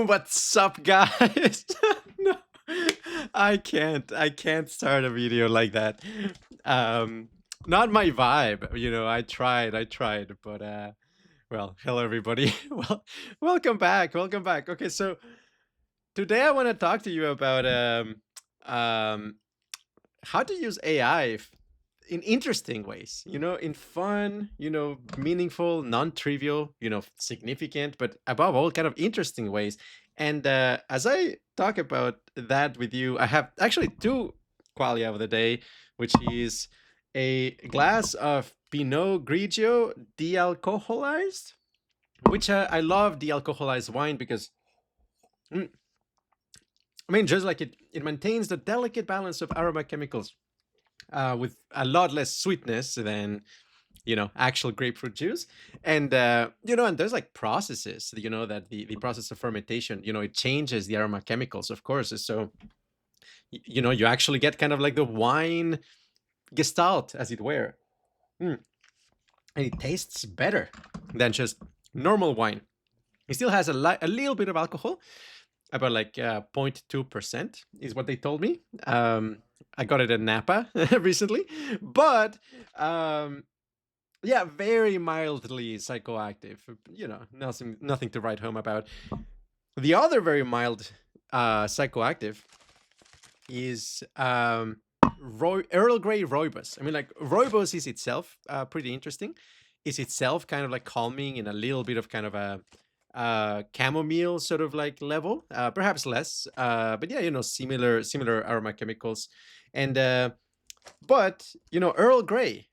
What's up, guys? No, I can't start a video like that. Um, Not my vibe. I tried, but well, hello everybody. Well, welcome back. Okay, so today I want to talk to you about um, how to use AI in interesting ways, in fun, meaningful, non-trivial, significant, but above all, kind of interesting ways. And as I talk about that with you, I have actually two qualia of the day, which is a glass of Pinot Grigio de-alcoholized, which I love de-alcoholized wine because mm, I mean, just like it maintains the delicate balance of aroma chemicals with a lot less sweetness than actual grapefruit juice. And and there's like processes, that the process of fermentation, it changes the aroma chemicals, of course. So you actually get kind of like the wine gestalt, as it were. Mm. And it tastes better than just normal wine. It still has a little bit of alcohol, about like 0.2% is what they told me. I got it at Napa recently, but yeah, very mildly psychoactive. Nothing to write home about. The other very mild psychoactive is Earl Grey Rooibos. I mean, like Rooibos is itself pretty interesting. Is itself kind of like calming in a little bit of kind of a chamomile sort of like level, perhaps less, but yeah, similar aroma chemicals, and but Earl Grey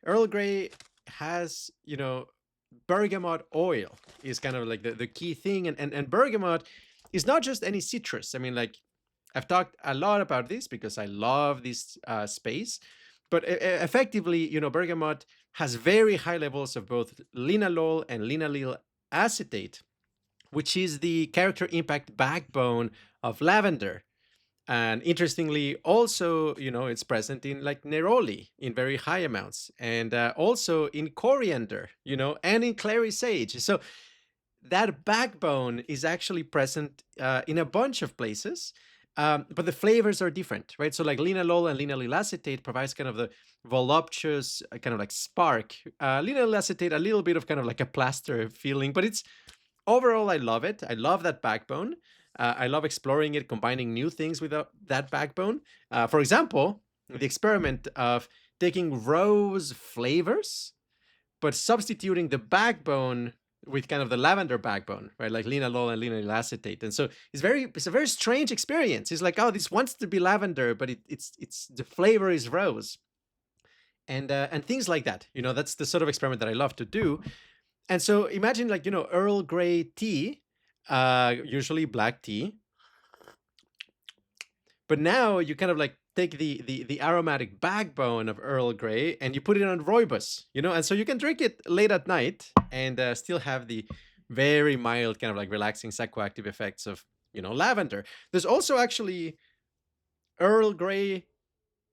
has bergamot oil is kind of like the key thing, and bergamot is not just any citrus. I mean, like I've talked a lot about this because I love this space, but effectively, bergamot has very high levels of both linalool and linaloyl acetate, which is the character impact backbone of lavender. And interestingly, also, it's present in like neroli in very high amounts, and also in coriander, and in clary sage. So that backbone is actually present in a bunch of places, but the flavors are different, right? So like linalool and linaloyl acetate provides kind of the voluptuous kind of like spark. Linaloyl acetate, a little bit of kind of like a plaster feeling, but it's overall, I love it. I love that backbone. I love exploring it, combining new things with that backbone. For example, the experiment of taking rose flavors, but substituting the backbone with kind of the lavender backbone, right? Like linalool and linaloyl acetate. And so it's a very strange experience. It's like, oh, this wants to be lavender, but it's the flavor is rose. And things like that. That's the sort of experiment that I love to do. And so imagine like, Earl Grey tea, usually black tea. But now you kind of like take the aromatic backbone of Earl Grey and you put it on rooibos, and so you can drink it late at night and still have the very mild kind of like relaxing psychoactive effects of, lavender. There's also actually Earl Grey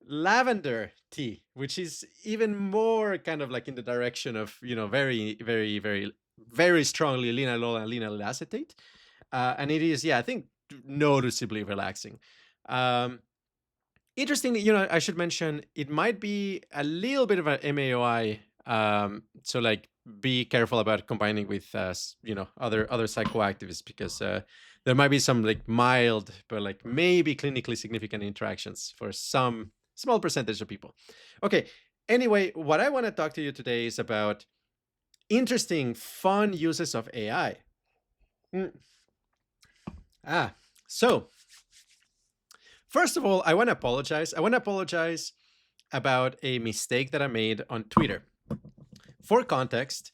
lavender tea, which is even more kind of like in the direction of, very, very, very, very strongly linalool and linaloyl acetate. And it is, yeah, I think noticeably relaxing. Um, Interestingly, I should mention it might be a little bit of an MAOI. So like be careful about combining with other psychoactives, because there might be some like mild but like maybe clinically significant interactions for some small percentage of people. Okay. Anyway, what I want to talk to you today is about interesting, fun uses of AI. Mm. So first of all, I want to apologize. I want to apologize about a mistake that I made on Twitter. For context,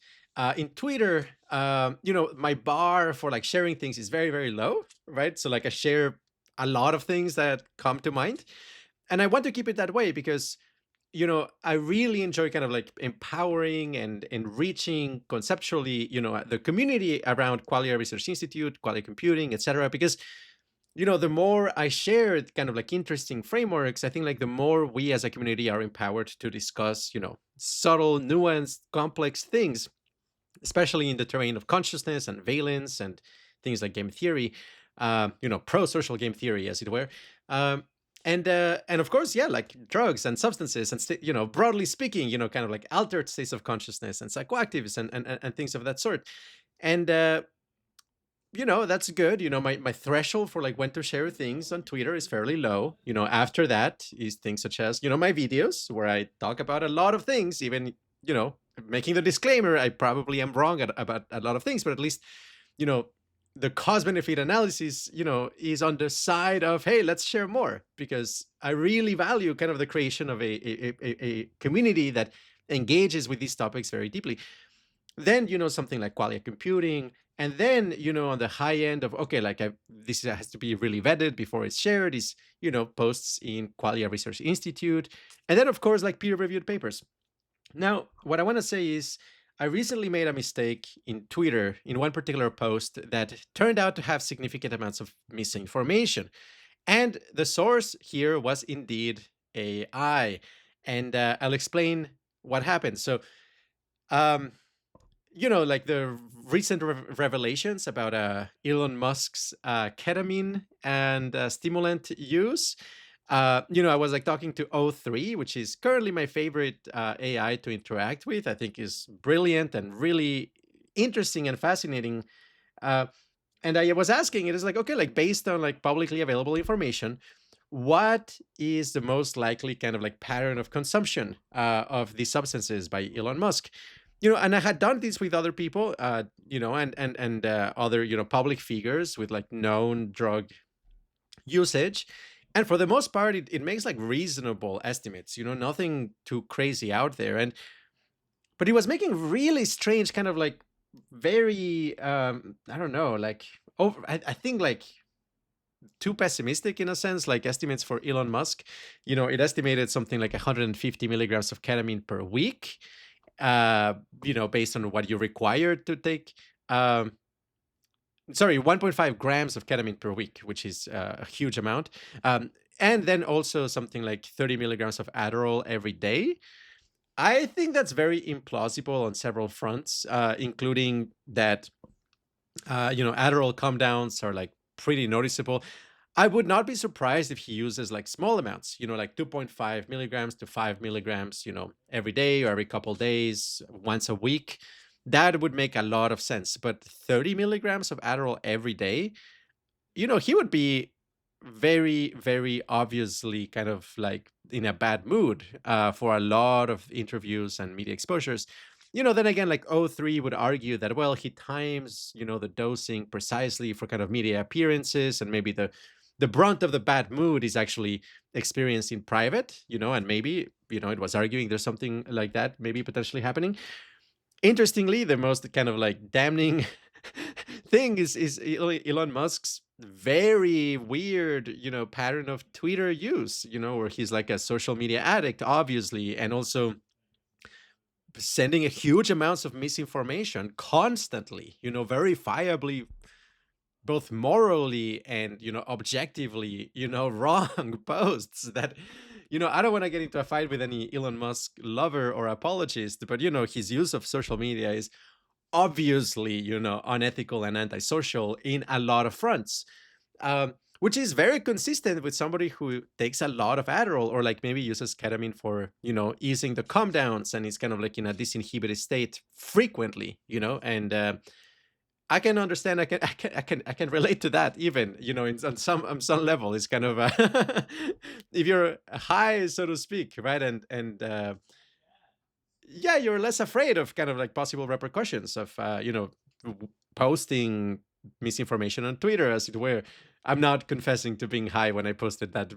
in Twitter, my bar for like sharing things is very, very low, right? So like I share a lot of things that come to mind. And I want to keep it that way because, I really enjoy kind of like empowering and enriching conceptually, the community around Qualia Research Institute, Qualia Computing, etc. Because the more I share kind of like interesting frameworks, I think like the more we as a community are empowered to discuss, subtle, nuanced, complex things, especially in the terrain of consciousness and valence and things like game theory. pro-social game theory, as it were. Um, and of course, yeah, like drugs and substances and broadly speaking, kind of like altered states of consciousness and psychoactives and things of that sort. And that's good. My threshold for like when to share things on Twitter is fairly low. After that is things such as, my videos where I talk about a lot of things, even, you know, making the disclaimer, I probably am wrong about a lot of things, but at least, you know, the cost benefit analysis, is on the side of, hey, let's share more, because I really value kind of the creation of a community that engages with these topics very deeply. Then something like qualia computing, and then on the high end of, okay, like this has to be really vetted before it's shared, is posts in Qualia Research Institute, and then of course like peer-reviewed papers. Now what I want to say is, I recently made a mistake in Twitter in one particular post that turned out to have significant amounts of misinformation, and the source here was indeed AI. And I'll explain what happened. So um like the recent revelations about Elon Musk's ketamine and stimulant use. I was like talking to O3, which is currently my favorite AI to interact with. I think is brilliant and really interesting and fascinating. Uh, and I was asking, it is like, okay, like based on like publicly available information, what is the most likely kind of like pattern of consumption of these substances by Elon Musk? And I had done this with other people, and other public figures with like known drug usage, and for the most part, it makes like reasonable estimates. Nothing too crazy out there, but he was making really strange kind of like very I don't know, like over I think like too pessimistic in a sense, like estimates for Elon Musk. It estimated something like 150 milligrams of ketamine per week, based on what you require to take. Um, sorry, 1.5 grams of ketamine per week, which is a huge amount. And then also something like 30 milligrams of Adderall every day. I think that's very implausible on several fronts, including that, Adderall come downs are like pretty noticeable. I would not be surprised if he uses like small amounts, like 2.5 milligrams to 5 milligrams, every day or every couple days, once a week. That would make a lot of sense. But 30 milligrams of Adderall every day, he would be very, very obviously kind of like in a bad mood for a lot of interviews and media exposures. Then again, like O3 would argue that, well, he times, the dosing precisely for kind of media appearances, and maybe the brunt of the bad mood is actually experienced in private, and maybe, it was arguing there's something like that maybe potentially happening. Interestingly, the most kind of like damning thing is Elon Musk's very weird, pattern of Twitter use, where he's like a social media addict, obviously, and also sending a huge amounts of misinformation constantly, verifiably, both morally and objectively, wrong posts that I don't want to get into a fight with any Elon Musk lover or apologist, but his use of social media is obviously unethical and antisocial in a lot of fronts, which is very consistent with somebody who takes a lot of Adderall, or like maybe uses ketamine for easing the calm downs, and is kind of like in a disinhibited state frequently, and I can understand. I can relate to that. Even on some level, it's kind of if you're high, so to speak, right? And yeah, you're less afraid of kind of like possible repercussions of posting misinformation on Twitter, as it were. I'm not confessing to being high when I posted that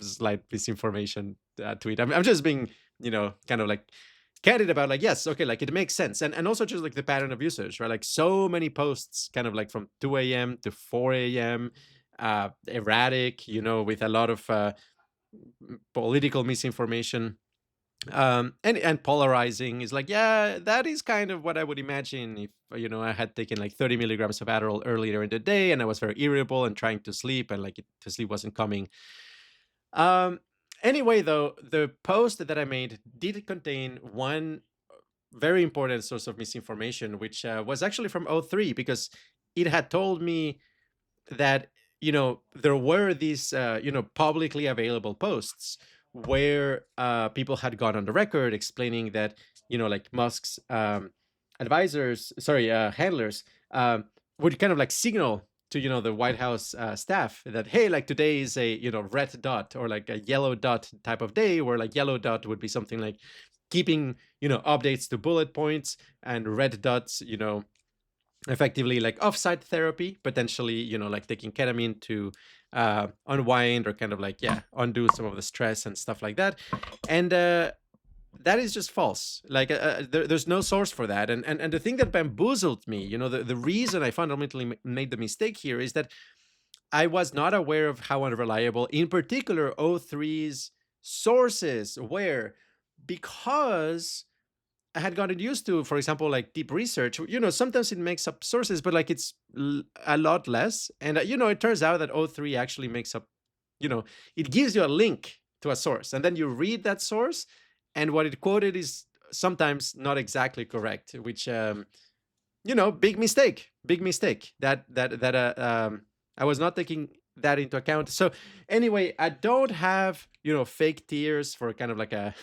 slight misinformation tweet. I'm just being kind of like candid about, like, yes, okay, like it makes sense, and also just like the pattern of usage, right? Like so many posts kind of like from 2 a.m. to 4 a.m, erratic, with a lot of political misinformation, and polarizing, is like, yeah, that is kind of what I would imagine if I had taken like 30 milligrams of Adderall earlier in the day, and I was very irritable and trying to sleep, and like to sleep wasn't coming. um anyway, though, the post that I made did contain one very important source of misinformation, which was actually from O3, because it had told me that there were these publicly available posts where people had gone on the record explaining that like Musk's advisors, sorry, handlers, would kind of like signal to the White House staff that, hey, like today is a red dot or like a yellow dot type of day, where like yellow dot would be something like keeping updates to bullet points, and red dots effectively like offsite therapy, potentially like taking ketamine to unwind or kind of like undo some of the stress and stuff like that. And that is just false. Like there's no source for that. And the thing that bamboozled me, the reason I fundamentally made the mistake here is that I was not aware of how unreliable, in particular, O3's sources were, because I had gotten used to, for example, like deep research. Sometimes it makes up sources, but like it's a lot less. And it turns out that O3 actually makes up, it gives you a link to a source, and then you read that source, and what it quoted is sometimes not exactly correct, which big mistake, big mistake. That I was not taking that into account. So anyway, I don't have fake tears for kind of like a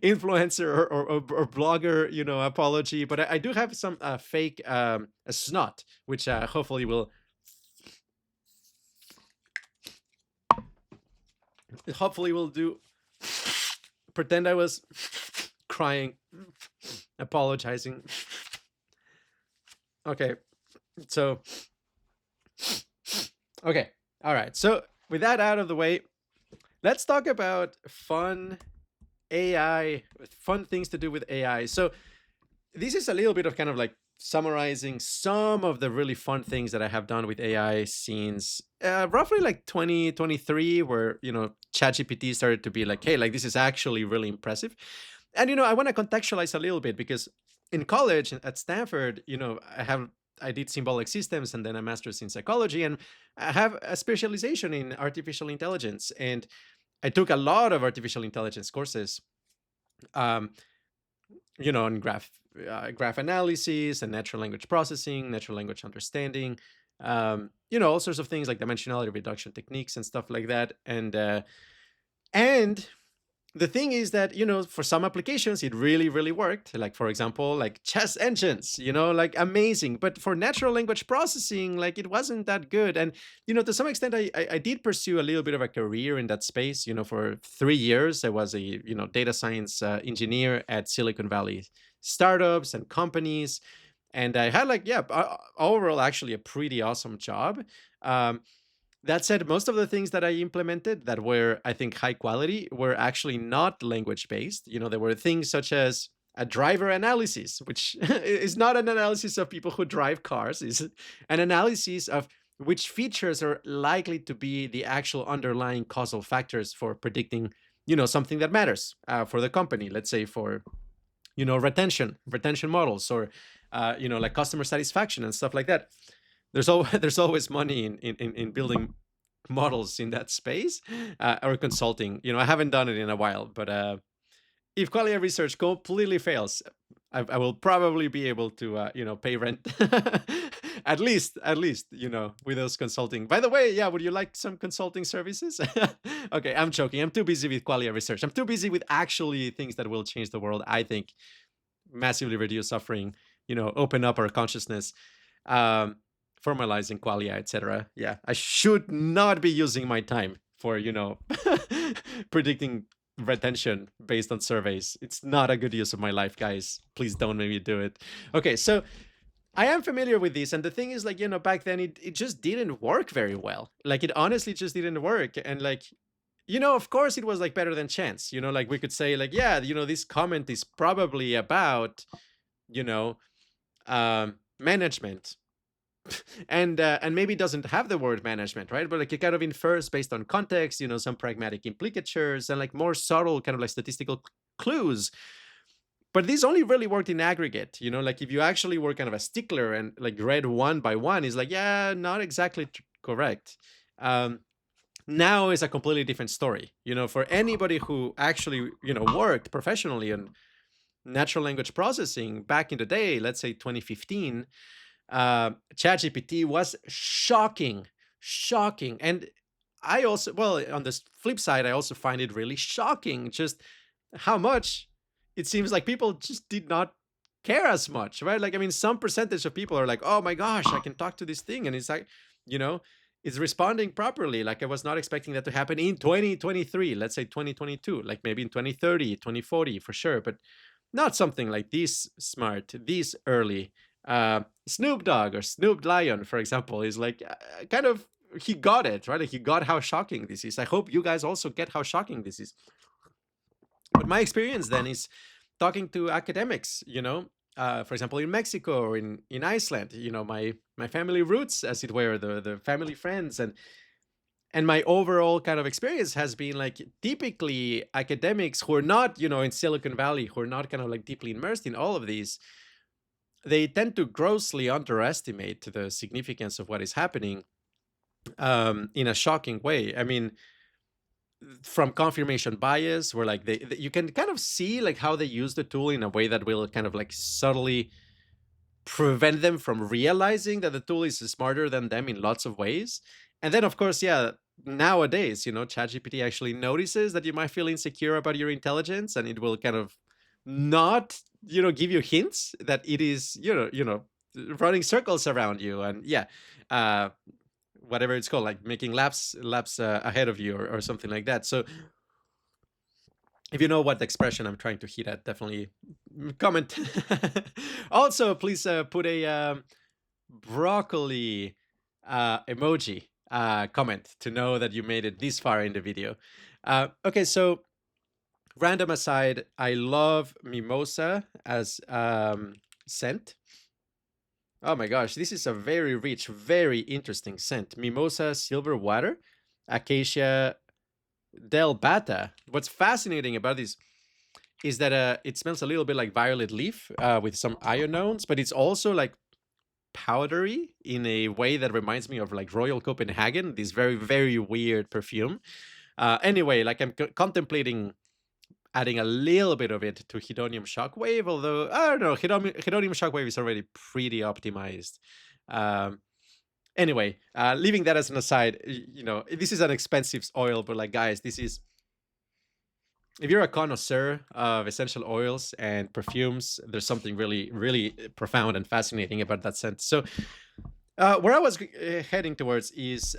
influencer or blogger apology, but I do have some fake snot, which hopefully will do pretend I was crying, apologizing. Okay, so okay, all right, so with that out of the way, let's talk about fun AI, fun things to do with AI. So this is a little bit of kind of like summarizing some of the really fun things that I have done with AI since roughly like 2023, where ChatGPT started to be like, hey, like this is actually really impressive. And I want to contextualize a little bit, because in college at Stanford, I did symbolic systems and then a master's in psychology, and I have a specialization in artificial intelligence, and I took a lot of artificial intelligence courses, on graph analysis and natural language processing, natural language understanding, all sorts of things like dimensionality reduction techniques and stuff like that. And the thing is that for some applications it really really worked, like for example like chess engines, like amazing. But for natural language processing, like it wasn't that good. And to some extent I did pursue a little bit of a career in that space. For 3 years I was a data science engineer at Silicon Valley startups and companies, and I had like overall actually a pretty awesome job. That said, most of the things that I implemented that were, I think, high quality were actually not language based. There were things such as a driver analysis, which is not an analysis of people who drive cars, is an analysis of which features are likely to be the actual underlying causal factors for predicting, something that matters for the company. Let's say for, retention models, or, like customer satisfaction and stuff like that. There's always money in building models in that space, or consulting. I haven't done it in a while, but if Qualia research completely fails, I will probably be able to pay rent at least with those consulting. By the way, would you like some consulting services? Okay, I'm joking. I'm too busy with Qualia research. I'm too busy with actually things that will change the world. I think massively reduce suffering, open up our consciousness, formalizing qualia, etc. Yeah, I should not be using my time for predicting retention based on surveys. It's not a good use of my life, guys. Please don't make me do it. Okay, so I am familiar with this, and the thing is, like, back then it just didn't work very well. Like, it honestly just didn't work. And like, of course it was like better than chance. Like we could say like, this comment is probably about management, and maybe doesn't have the word management, right? But like it kind of infers based on context, some pragmatic implicatures and like more subtle kind of like statistical clues. But these only really worked in aggregate, like if you actually were kind of a stickler and like read one by one, is like, not exactly correct. Now is a completely different story. For anybody who actually, worked professionally on natural language processing back in the day, let's say 2015, ChatGPT was shocking, shocking. And I also, well, on the flip side, I also find it really shocking just how much it seems like people just did not care as much, right? Like, I mean, some percentage of people are like, oh my gosh, I can talk to this thing. And it's like, you know, it's responding properly. Like, I was not expecting that to happen in 2023, let's say 2022, like maybe in 2030, 2040 for sure, but not something like this smart, this early. Snoop Dogg or Snoop Lion, for example, is like kind of, he got it, right? Like, he got how shocking this is. I hope you guys also get how shocking this is. But my experience then is talking to academics, for example, in Mexico or in Iceland, my family roots, as it were, the family friends, and my overall kind of experience has been like typically academics who are not, in Silicon Valley, who are not kind of like deeply immersed in all of these, they tend to grossly underestimate the significance of what is happening in a shocking way. I mean, from confirmation bias, where like you can kind of see like how they use the tool in a way that will kind of like subtly prevent them from realizing that the tool is smarter than them in lots of ways. And then, of course, yeah, nowadays, ChatGPT actually notices that you might feel insecure about your intelligence, and it will kind of not, give you hints that it is, running circles around you, and yeah, uh, whatever it's called, like making laps ahead of you, or something like that. So if you know what expression I'm trying to hit at, definitely comment. Also, please put a broccoli emoji comment to know that you made it this far in the video. Okay, so random aside, I love mimosa as scent. Oh my gosh, this is a very rich, very interesting scent. Mimosa, silver water, acacia del bata. What's fascinating about this is that it smells a little bit like violet leaf with some ionones, but it's also like powdery in a way that reminds me of like Royal Copenhagen, this very, very weird perfume. Anyway, like I'm contemplating adding a little bit of it to Hedonium Shockwave, although I don't know, Hedonium Shockwave is already pretty optimized. Um, anyway, leaving that as an aside, this is an expensive oil, but like, guys, this is, if you're a connoisseur of essential oils and perfumes, there's something really, really profound and fascinating about that scent. So, where I was heading towards is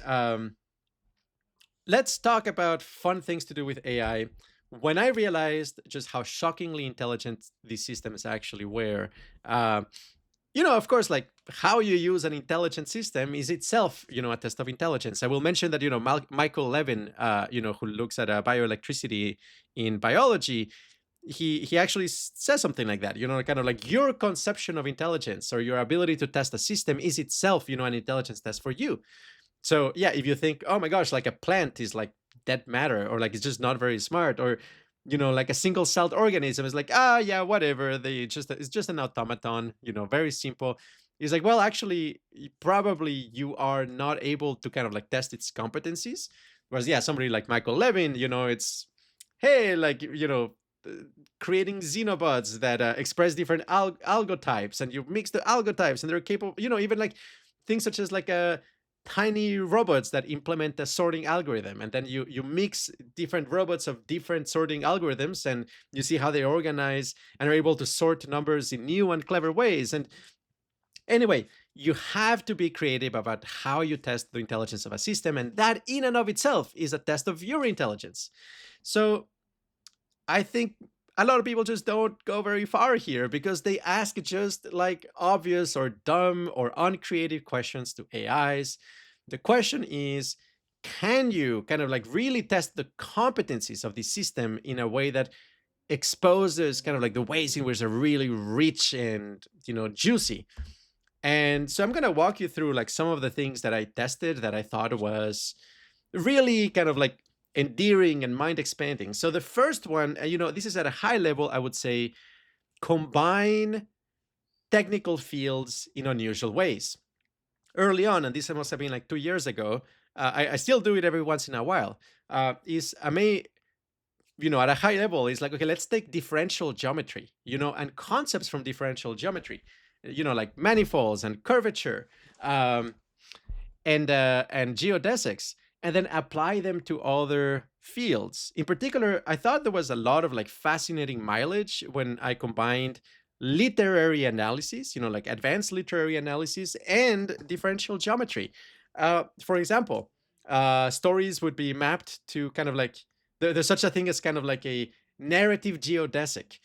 let's talk about fun things to do with AI. When I realized just how shockingly intelligent these systems actually were, uh, of course, like how you use an intelligent system is itself, a test of intelligence. I will mention that, Michael Levin, who looks at bioelectricity in biology, he actually says something like that, kind of like your conception of intelligence or your ability to test a system is itself, an intelligence test for you. So yeah, if you think, oh my gosh, like a plant is like dead matter, or like it's just not very smart, or like a single celled organism is like, yeah, whatever, it's just an automaton, very simple. He's like, well, actually, probably you are not able to kind of like test its competencies. Whereas yeah, somebody like Michael Levin, it's, hey, like, uh, creating xenobots that express different algotypes, and you mix the algotypes and they're capable, even like things such as like a tiny robots that implement a sorting algorithm, and then you mix different robots of different sorting algorithms, and you see how they organize and are able to sort numbers in new and clever ways. And anyway, you have to be creative about how you test the intelligence of a system, and that in and of itself is a test of your intelligence. So I think a lot of people just don't go very far here because they ask just like obvious or dumb or uncreative questions to AIs. The question is, can you kind of like really test the competencies of the system in a way that exposes kind of like the ways in which they're really rich and, juicy? And so I'm going to walk you through like some of the things that I tested that I thought was really kind of like endearing and mind expanding. So the first one, this is at a high level, I would say, combine technical fields in unusual ways. Early on, and this must have been like 2 years ago, I still do it every once in a while, is I may, at a high level, is like, okay, let's take differential geometry, and concepts from differential geometry. like manifolds and curvature, um, and geodesics, and then apply them to other fields. In particular, I thought there was a lot of like fascinating mileage when I combined literary analysis, like advanced literary analysis and differential geometry. For example, stories would be mapped to kind of like there's such a thing as kind of like a narrative geodesic,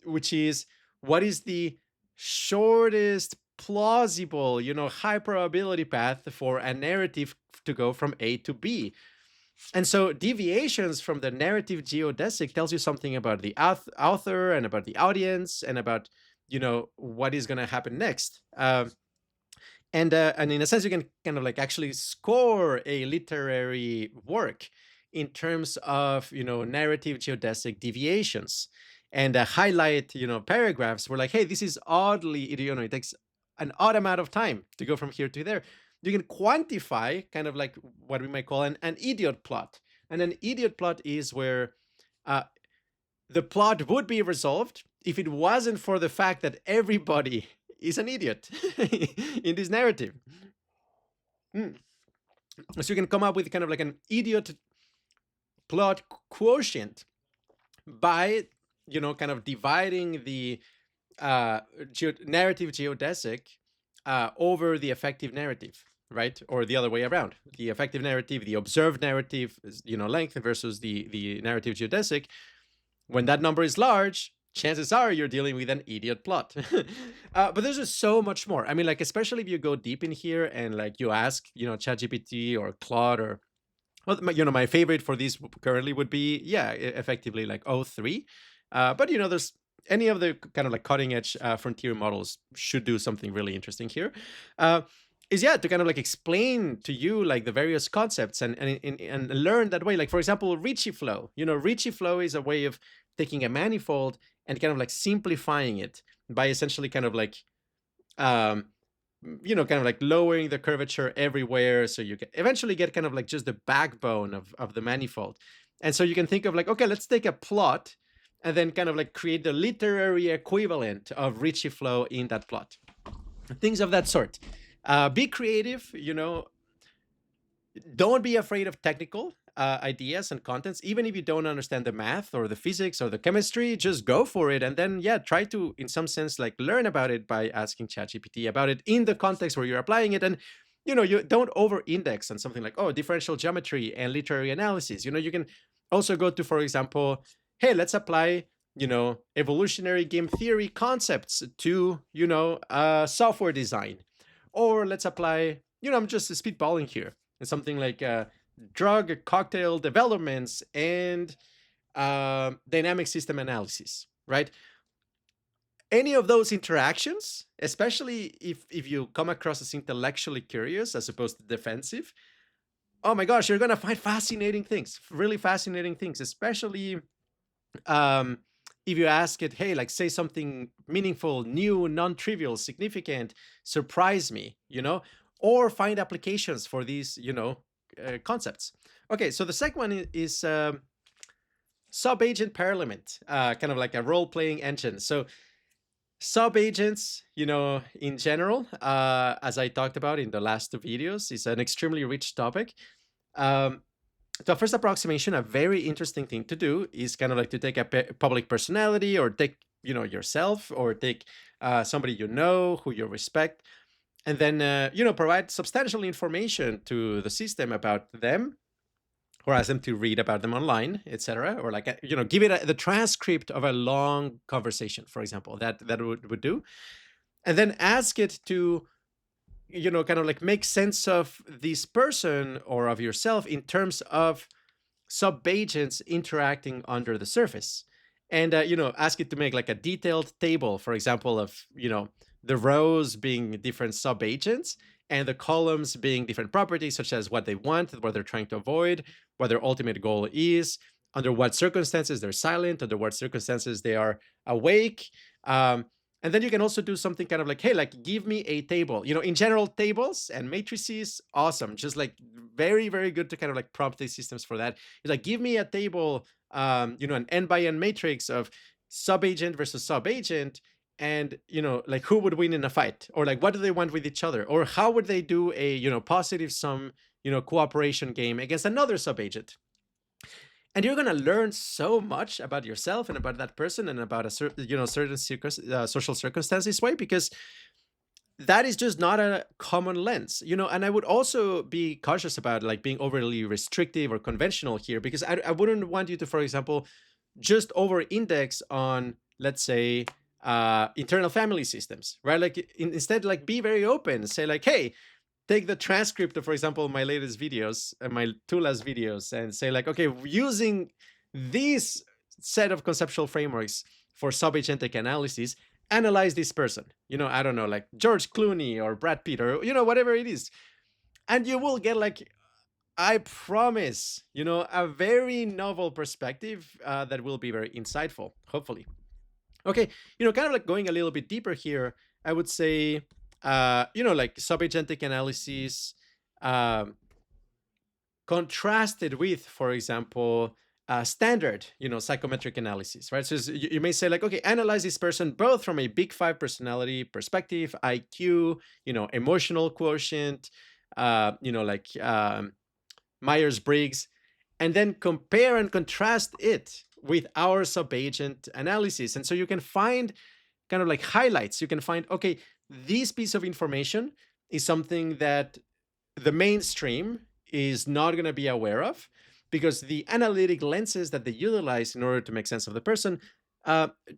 which is what is the shortest plausible, high probability path for a narrative to go from A to B. And so deviations from the narrative geodesic tells you something about the author and about the audience and about, what is going to happen next. And in a sense, you can kind of like actually score a literary work in terms of narrative geodesic deviations, and highlight paragraphs where like, hey, this is oddly, it takes an odd amount of time to go from here to there. You can quantify kind of like what we might call an idiot plot. And an idiot plot is where uh, the plot would be resolved if it wasn't for the fact that everybody is an idiot in this narrative. Mm. So you can come up with kind of like an idiot plot quotient by, kind of dividing the narrative geodesic over the effective narrative, right? Or the other way around. The effective narrative, the observed narrative, length versus the narrative geodesic. When that number is large, chances are you're dealing with an idiot plot. But there's just so much more. I mean, like, especially if you go deep in here and like you ask, ChatGPT or Claude or, well, my favorite for these currently would be, effectively like O3. But, there's any of the kind of like cutting edge frontier models should do something really interesting here. Is to kind of like explain to you like the various concepts and learn that way. Like, for example, Ricci flow. Ricci flow is a way of taking a manifold and kind of like simplifying it by essentially kind of like kind of like lowering the curvature everywhere, so you can eventually get kind of like just the backbone of the manifold. And so you can think of like, okay, let's take a plot and then kind of like create the literary equivalent of Ricci flow in that plot. Things of that sort. Be creative, don't be afraid of technical ideas and contents. Even if you don't understand the math or the physics or the chemistry, just go for it. And then, try to, in some sense, like learn about it by asking ChatGPT about it in the context where you're applying it. And, you don't over index on something like, oh, differential geometry and literary analysis. You can also go to, for example, hey, let's apply, evolutionary game theory concepts to, software design. Or let's apply, I'm just spitballing here. It's something like drug cocktail developments and dynamic system analysis, right? Any of those interactions, especially if you come across as intellectually curious as opposed to defensive, oh my gosh, you're gonna find fascinating things, really fascinating things, especially if you ask it, hey, like say something meaningful, new, non-trivial, significant, surprise me, or find applications for these, concepts. Okay, so the second one is sub-agent parliament, kind of like a role-playing engine. So sub-agents, in general, as I talked about in the last two videos, is an extremely rich topic. The first approximation, a very interesting thing to do is kind of like to take a public personality or take, yourself or take somebody who you respect, and then, provide substantial information to the system about them or ask them to read about them online, etc. Or like, give it the transcript of a long conversation, for example, that would do. And then ask it to, kind of like make sense of this person or of yourself in terms of sub-agents interacting under the surface. And, ask it to make like a detailed table, for example, of, the rows being different sub-agents and the columns being different properties, such as what they want, what they're trying to avoid, what their ultimate goal is, under what circumstances they're silent, under what circumstances they are awake. And then you can also do something kind of like, hey, like give me a table. In general, tables and matrices, awesome. Just like very, very good to kind of like prompt these systems for that. It's like, give me a table, an n by n matrix of sub-agent versus sub-agent, and like who would win in a fight, or like what do they want with each other, or how would they do a positive sum cooperation game against another subagent. And you're going to learn so much about yourself and about that person and about a certain certain social circumstances way, because that is just not a common lens. And I would also be cautious about like being overly restrictive or conventional here, because I wouldn't want you to, for example, just over index on, let's say, internal family systems, right? Like instead, like be very open, say like, hey, take the transcript of, for example, my latest videos and my two last videos, and say like, okay, using this set of conceptual frameworks for subagentic analysis, analyze this person, I don't know, like George Clooney or Brad Pitt, or whatever it is, and you will get like, I promise, a very novel perspective that will be very insightful, hopefully. Okay, kind of like going a little bit deeper here, I would say, like subagentic analysis, um, contrasted with, for example, standard, psychometric analysis, right? So you may say like, okay, analyze this person both from a big five personality perspective, IQ, emotional quotient, like Myers-Briggs, and then compare and contrast it with our subagent analysis. And so you can find kind of like highlights. You can find, okay, this piece of information is something that the mainstream is not going to be aware of, because the analytic lenses that they utilize in order to make sense of the person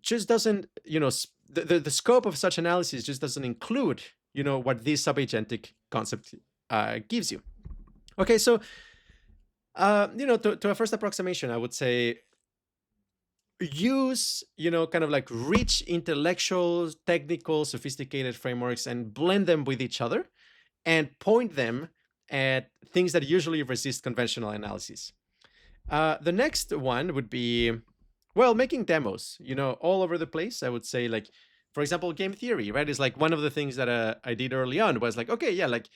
just doesn't, the scope of such analysis just doesn't include, what this subagentic concept gives you. Okay, so to a first approximation, I would say use, kind of like rich intellectual, technical, sophisticated frameworks and blend them with each other and point them at things that usually resist conventional analysis. The next one would be, well, making demos, all over the place. I would say, like, for example, game theory, right? Is like one of the things that I did early on was like, okay, yeah, like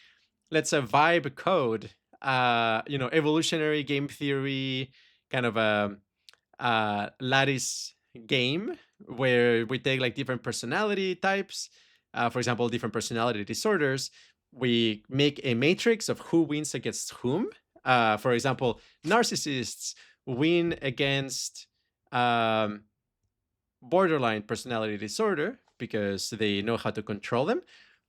let's vibe code, evolutionary game theory, kind of a lattice game where we take like different personality types, for example, different personality disorders. We make a matrix of who wins against whom. For example, narcissists win against um, borderline personality disorder because they know how to control them.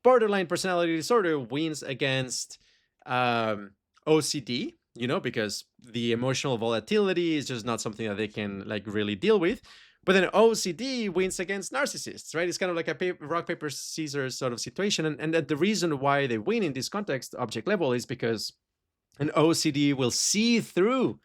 Borderline personality disorder wins against OCD, because the emotional volatility is just not something that they can like really deal with. But then OCD wins against narcissists, right? It's kind of like a rock, paper, scissors sort of situation. And the reason why they win in this context, object level, is because an OCD will see through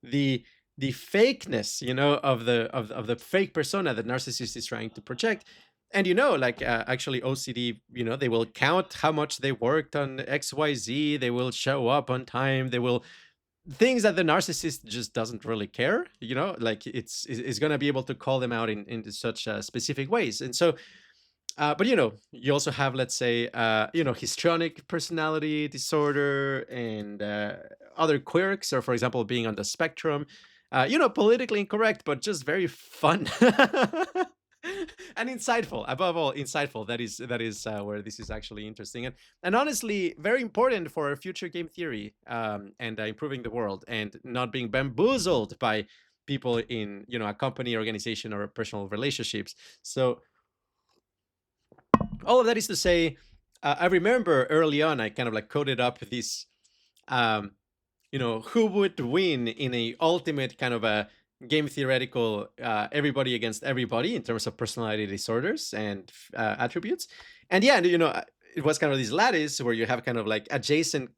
the fakeness, of the fake persona that narcissist is trying to project. And like actually OCD, they will count how much they worked on XYZ. They will show up on time. They will, things that the narcissist just doesn't really care. Like it's going to be able to call them out in such specific ways. And so but you also have, let's say, histrionic personality disorder and other quirks, or for example, being on the spectrum. Politically incorrect, but just very fun and insightful. Above all, insightful. That is where this is actually interesting, and honestly, very important for future game theory and improving the world, and not being bamboozled by people in a company, organization, or personal relationships. So all of that is to say, I remember early on, I kind of like coded up this, um, who would win in a ultimate kind of a game theoretical everybody against everybody in terms of personality disorders and attributes. And yeah, it was kind of this lattice where you have kind of like adjacent,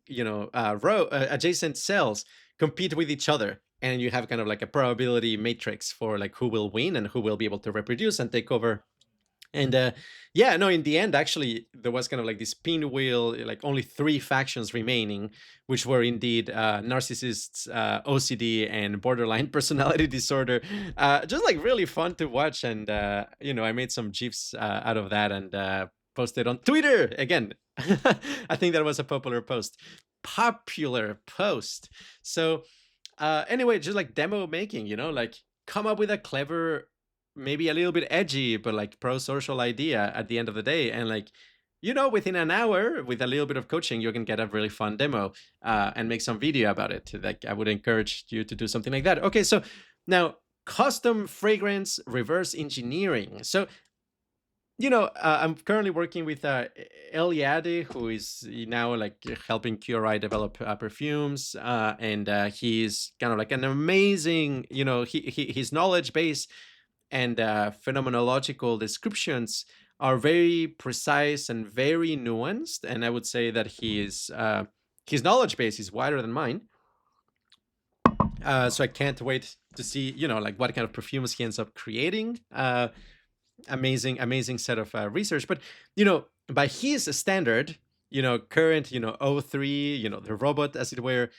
adjacent cells compete with each other. And you have kind of like a probability matrix for like who will win and who will be able to reproduce and take over. And yeah, no, in the end, actually, there was kind of like this pinwheel, like only three factions remaining, which were indeed narcissists, OCD, and borderline personality disorder. Just like really fun to watch. And, I made some GIFs out of that and posted on Twitter again. I think that was a popular post. Popular post. So, anyway, just like demo making, like come up with a clever maybe a little bit edgy, but like pro-social idea at the end of the day. And like, within an hour with a little bit of coaching, you can get a really fun demo and make some video about it. Like, I would encourage you to do something like that. Okay, so now custom fragrance reverse engineering. So I'm currently working with Earl, who is now like helping QRI develop perfumes, and he's kind of like an amazing, his knowledge base and phenomenological descriptions are very precise and very nuanced. And I would say that his knowledge base is wider than mine. So I can't wait to see, like what kind of perfumes he ends up creating. Amazing set of research. But by his standard, current O3, the robot, as it were,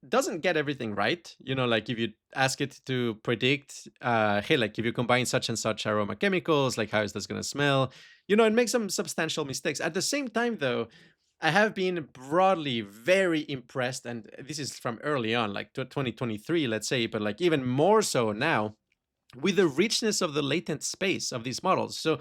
doesn't get everything right. Like if you ask it to predict, hey, like if you combine such and such aroma chemicals, like how is this going to smell, it makes some substantial mistakes. At the same time, though, I have been broadly very impressed, and this is from early on, like 2023, let's say, but like even more so now, with the richness of the latent space of these models. So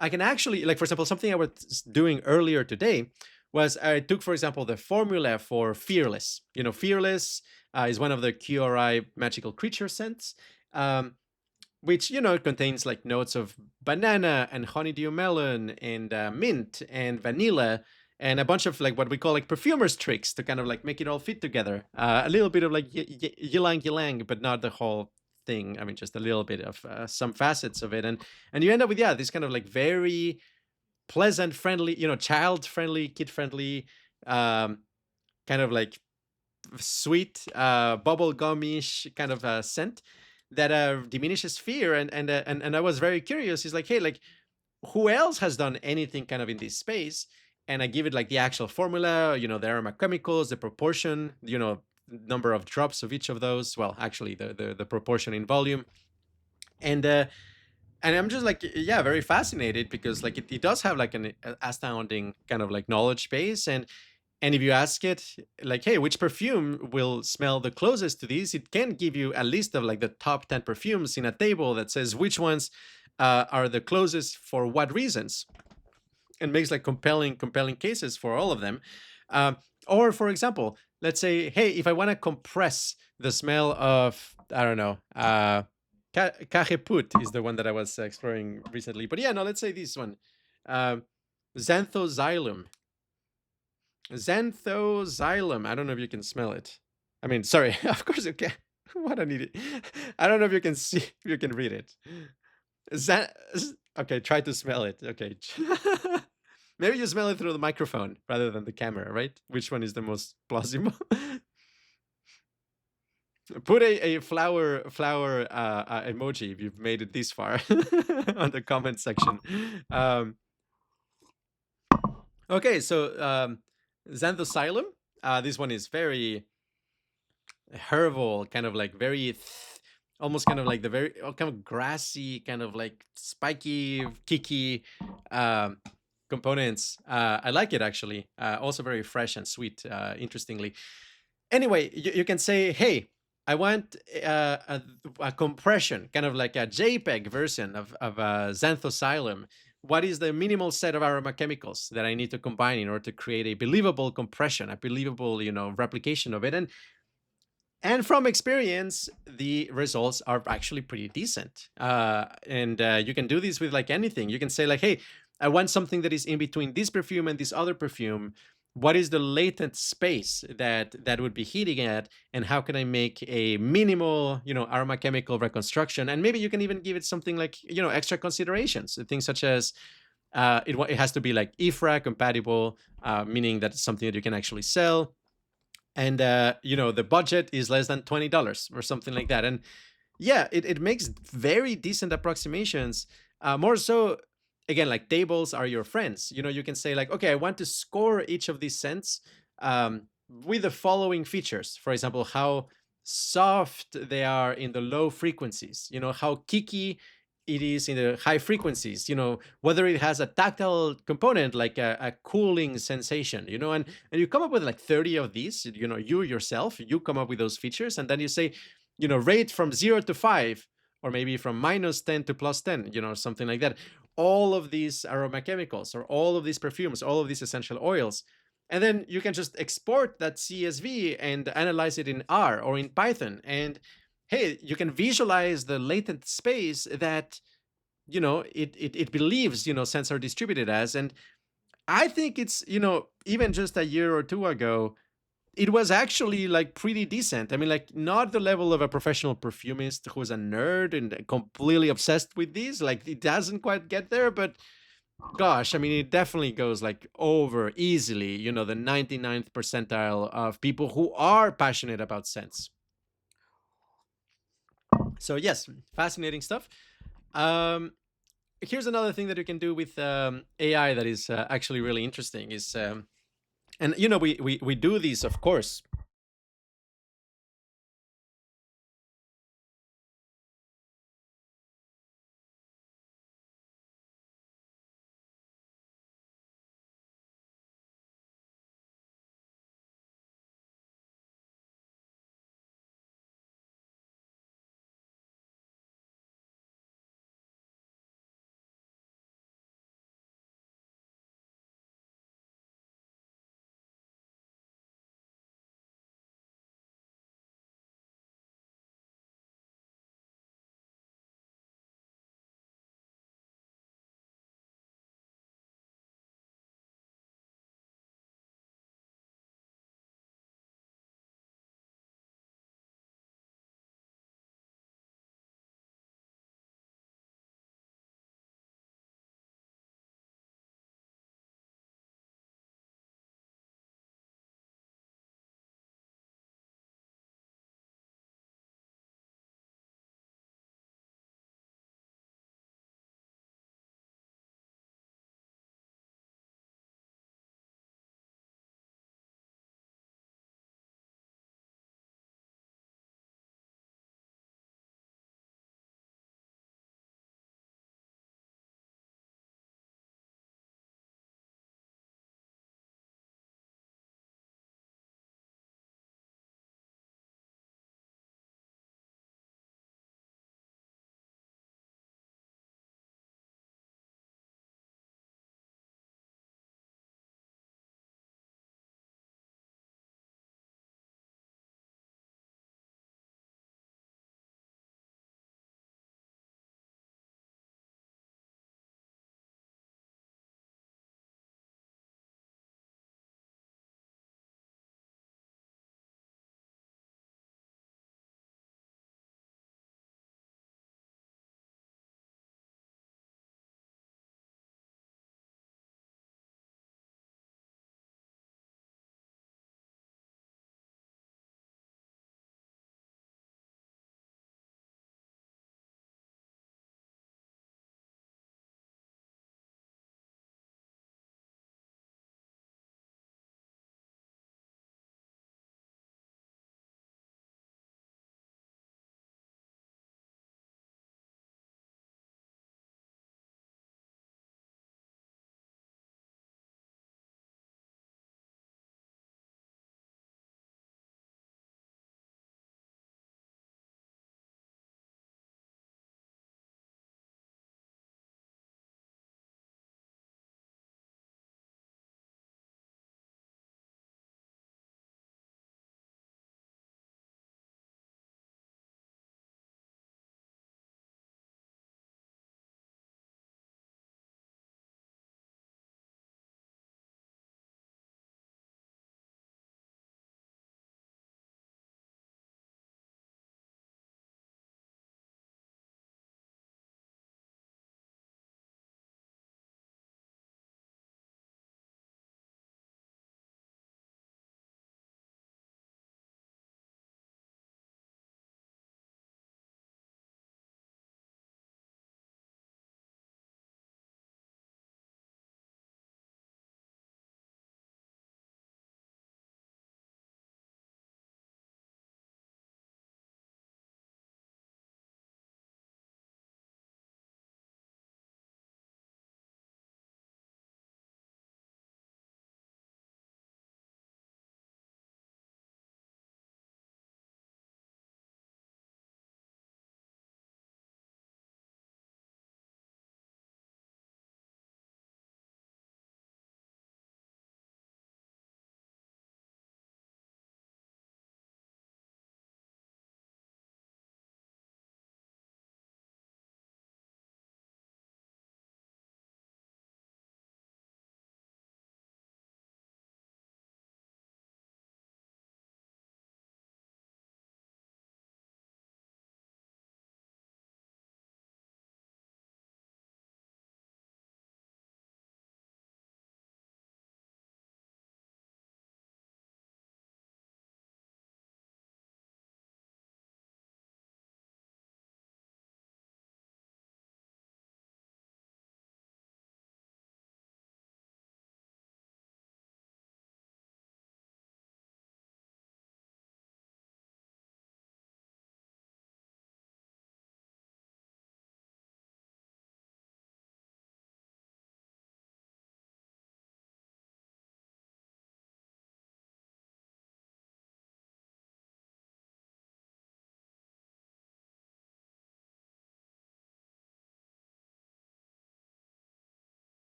I can actually, like, for example, something I was doing earlier today was I took, for example, the formula for Fearless. Fearless is one of the QRI magical creature scents, which, contains like notes of banana and honeydew melon and mint and vanilla and a bunch of like what we call like perfumer's tricks to kind of like make it all fit together. A little bit of like ylang ylang, but not the whole thing. I mean, just a little bit of some facets of it, and you end up with this kind of like very pleasant, friendly, child friendly, kid friendly, kind of like sweet, bubble gummish kind of scent that diminishes fear. And I was very curious. He's like, hey, like who else has done anything kind of in this space? And I give it like the actual formula, the aroma chemicals, the proportion, number of drops of each of those. Well, actually, the proportion in volume, and I'm just like, yeah, very fascinated because like it does have like an astounding kind of like knowledge base. And if you ask it like, hey, which perfume will smell the closest to these, it can give you a list of like the top 10 perfumes in a table that says which ones are the closest for what reasons, and makes like compelling cases for all of them. Or for example, let's say, hey, if I want to compress the smell of, I don't know, Cajeput is the one that I was exploring recently. But yeah, no, let's say this one. Xanthoxylum. Xanthoxylum. I don't know if you can smell it. I mean, sorry, of course you can. What an idiot. I don't know if you can see, if you can read it. Okay, try to smell it. Okay. Maybe you smell it through the microphone rather than the camera, right? Which one is the most plausible? Put a flower emoji if you've made it this far on the comment section. Okay, so Xanthoxylum. This one is very herbal, kind of like very almost kind of like the very kind of grassy, kind of like spiky, kicky components. I like it actually. Also very fresh and sweet, interestingly. Anyway, you can say, hey, I want a compression, kind of like a JPEG version of Xanthoxylum. What is the minimal set of aroma chemicals that I need to combine in order to create a believable compression, a believable, replication of it? And from experience, the results are actually pretty decent. And you can do this with like anything. You can say like, hey, I want something that is in between this perfume and this other perfume. What is the latent space that would be hitting at, and how can I make a minimal, aroma chemical reconstruction? And maybe you can even give it something like, extra considerations, things such as it has to be like IFRA compatible, meaning that it's something that you can actually sell. And the budget is less than $20 or something like that. And yeah, it makes very decent approximations. More so, again, like tables are your friends. You can say like, okay, I want to score each of these scents with the following features. For example, how soft they are in the low frequencies, how kicky it is in the high frequencies, whether it has a tactile component, like a cooling sensation, and you come up with like 30 of these, you yourself, you come up with those features, and then you say, rate from 0 to 5 or maybe from -10 to +10, something like that. All of these aroma chemicals, or all of these perfumes, all of these essential oils. And then you can just export that CSV and analyze it in R or in Python. And hey, you can visualize the latent space that it believes scents are distributed as. And I think it's even just a year or two ago, it was actually like pretty decent. I mean, like, not the level of a professional perfumist who's a nerd and completely obsessed with these. Like, it doesn't quite get there, but gosh, I mean, it definitely goes like over easily, the 99th percentile of people who are passionate about scents. So yes, fascinating stuff. Um, Here's another thing that you can do with AI that is actually really interesting is, and we do these, of course,